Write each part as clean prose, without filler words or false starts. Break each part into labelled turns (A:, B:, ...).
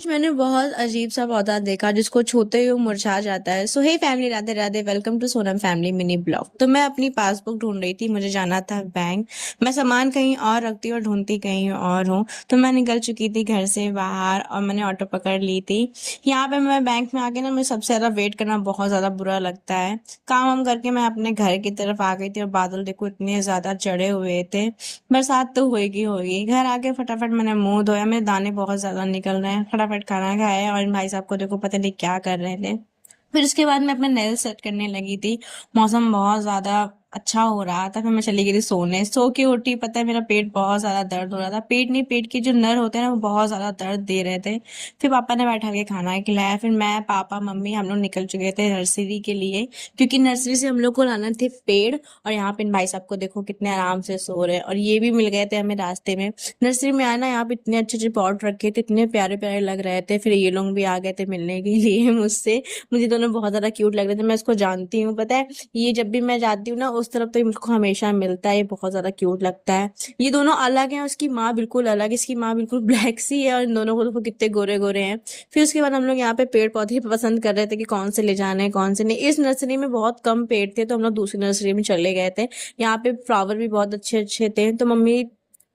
A: मैंने बहुत अजीब सा पौधा देखा जिसको छूते ही वो मुरझा जाता है। So hey family, Radhe Radhe, welcome to Sonam family mini blog. तो मैं अपनी पासबुक ढूंढ रही थी, मुझे जाना था बैंक। मैं सामान कहीं और रखती और ढूंढती कहीं और हूँ। तो मैं निकल चुकी थी घर से बाहर और मैंने ऑटो पकड़ ली थी। यहाँ पे मैं बैंक में आके ना, मुझे सबसे ज्यादा वेट करना बहुत ज्यादा बुरा लगता है। काम वाम करके मैं अपने घर की तरफ आ गई थी और बादल देखो इतने ज्यादा चढ़े हुए थे। बरसात तो होगी। घर आके फटाफट मैंने मुंह धोया, मेरे दाने बहुत ज्यादा निकल रहे हैं। फटाफट खाना खाया और इन भाई साहब को देखो पता नहीं क्या कर रहे थे। फिर उसके बाद मैं अपना नेल सेट करने लगी थी। मौसम बहुत ज्यादा अच्छा हो रहा था। फिर मैं चली गई थी सोने। सो के उठी, पता है मेरा पेट बहुत ज्यादा दर्द हो रहा था। पेट नहीं, पेट के जो नर्व होते हैं ना, वो बहुत ज्यादा दर्द दे रहे थे। फिर पापा ने बैठा के खाना खिलाया। फिर मैं, पापा, मम्मी हम लोग निकल चुके थे नर्सरी के लिए, क्योंकि नर्सरी से हम लोग को लाना थे पेड़। और यहाँ पे इन भाई साहब को देखो कितने आराम से सो रहे हैं। और ये भी मिल गए थे हमें रास्ते में। नर्सरी में आना, यहाँ पे इतने अच्छे अच्छे पॉट रखे थे, इतने प्यारे प्यारे लग रहे थे। फिर ये लोग भी आ गए थे मिलने के लिए मुझसे। मुझे दोनों बहुत ज्यादा क्यूट लग रहे थे। मैं इसको जानती हूँ, पता है। ये जब भी मैं जाती हूँ ना उस तरफ, तो ये मुझको हमेशा मिलता है। ये बहुत ज्यादा क्यूट लगता है। ये दोनों अलग हैं, उसकी माँ बिल्कुल अलग है। इसकी माँ बिल्कुल ब्लैक सी है और इन दोनों को देखो कितने गोरे गोरे हैं। फिर उसके बाद हम लोग यहाँ पे पेड़ पौधे पसंद कर रहे थे कि कौन से ले जाने हैं कौन से नहीं। इस नर्सरी में बहुत कम पेड़ थे, तो हम लोग दूसरी नर्सरी में चले गए थे। यहाँ पे फ्लावर भी बहुत अच्छे अच्छे थे। तो मम्मी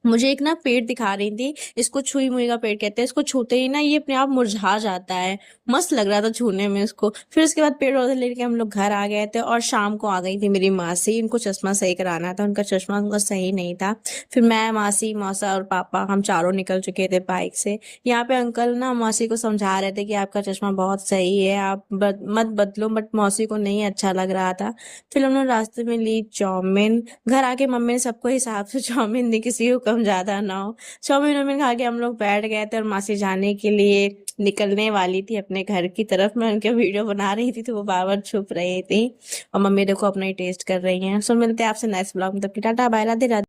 A: मुझे एक ना पेड़ दिखा रही थी। इसको छुई मुई का पेड़ कहते हैं। इसको छूते ही ना ये अपने आप मुरझा जाता है। मस्त लग रहा था छूने में इसको। फिर उसके बाद पेड़ पौधे लेके हम लोग घर आ गए थे और शाम को आ गई थी मेरी मासी। इनको चश्मा सही कराना था, उनका चश्मा उनका सही नहीं था। फिर मैं, मासी, मौसा और पापा, हम चारों निकल चुके थे बाइक से। यहाँ पे अंकल ना मौसी को समझा रहे थे कि आपका चश्मा बहुत सही है, आप मत बदलो। बट मौसी को नहीं अच्छा लग रहा था। फिर हम लोग रास्ते में ली चाउमीन। घर आके मम्मी ने सबको हिसाब से चाउमीन दी, किसी को कम ज्यादा ना हो। चाउमीन वाउमीन खा के हम लोग बैठ गए थे और मासी जाने के लिए निकलने वाली थी अपने घर की तरफ। मैं उनके वीडियो बना रही थी तो वो बार बार छुप रही थी। और मम्मी देखो अपना ही टेस्ट कर रही हैं। सो मिलते हैं आपसे नेक्स्ट ब्लॉग में। तब की टाटा बाय, राधे राधे।